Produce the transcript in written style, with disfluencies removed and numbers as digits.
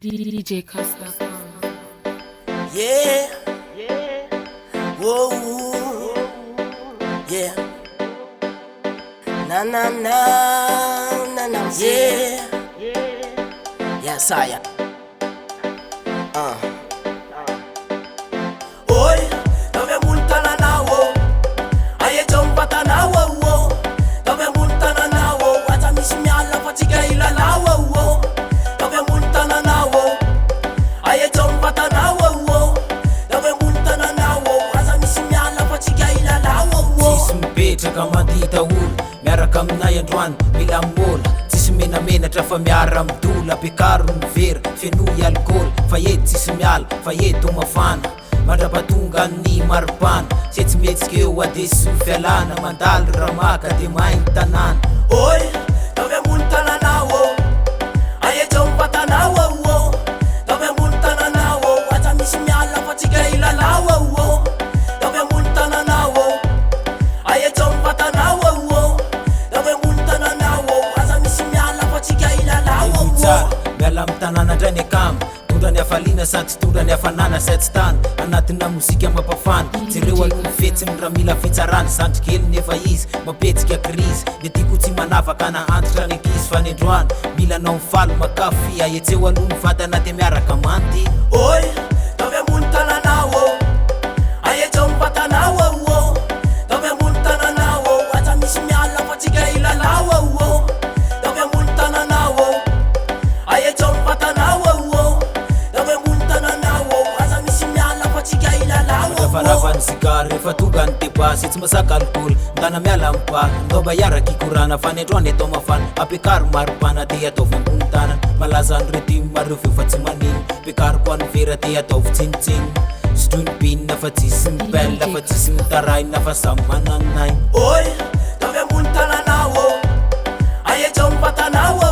DJCuss.com. Yeah, whoa, yeah. Na na na na na, yeah. Yes, I am. Oi, dove multa na nawo, aye jompa ta nawo wo. Dove multa na nawo, wacha mishimiala pachiga ila lawo wo. Dove multa na nawo, aye jompa ta nawo wo. Dove multa na nawo, wacha mishimiala pachiga ila lawo wo. Tisy kama dita ul, miaraka aminay androany mila mola. Tsisy menamena trafa miara midola, pikaro mivery fenoy alcool. Fa eto tsisy miala, fa eto mafana, mandrapatonga ny maripana. Se tsy metsika eo adesy fialana, mandaly ramaka de mainy tanàna. Oi, dove multa na nawo, aye jompa ta nawo wo. Dove multa na nawo, wacha mishimiala pachiga ila lawo wo. Dove multa na nawo, aye jompa ta nawo wo. Dove multa na nawo, wacha mishimiala pachiga ila lawo wo. Miala amin'ny tanàna ndray ny akamo, tondra ny hafaliana sady tsy tondra ny hafanana sady tany. Anatina mozika mampafana, jereo aloha fetsiny raha mila fitsarana. Sandrikely nefa izy mapetsika krizy, de tiako tsy manavaka nahantotra ny ankizy. Fa ny androany mila nao mifaly makafy, aetseo aloha ny vatana de miaraka mandy. Oi, dove multa na nawo, aye jompa ta nawo wo. Dove multa na nawo, wacha mishimiala pachiga ila lawo wo. Dove multa na nawo, aye jompa ta nawo wo. Dove multa na nawo, wacha mishimiala pachiga ila lawo wo. Ravarava ny sigara rehefa tonga ny debasy, tsy masaka alcool ndana miala mipa. Ndaoba iaraky ikorana fa ny androany atao mafana, apekaro maripana de ataovy ambony tanana. Malaza ny retimo mareo feo fa tsy manino, pekaro koa ny vera de ataovy tsinitsiny. Sotroy ny binina fa tsisy ny bella, fa tsisy ny taraina fa samy mananainy. Oi, dove multa na nawo, aye jompa ta nawo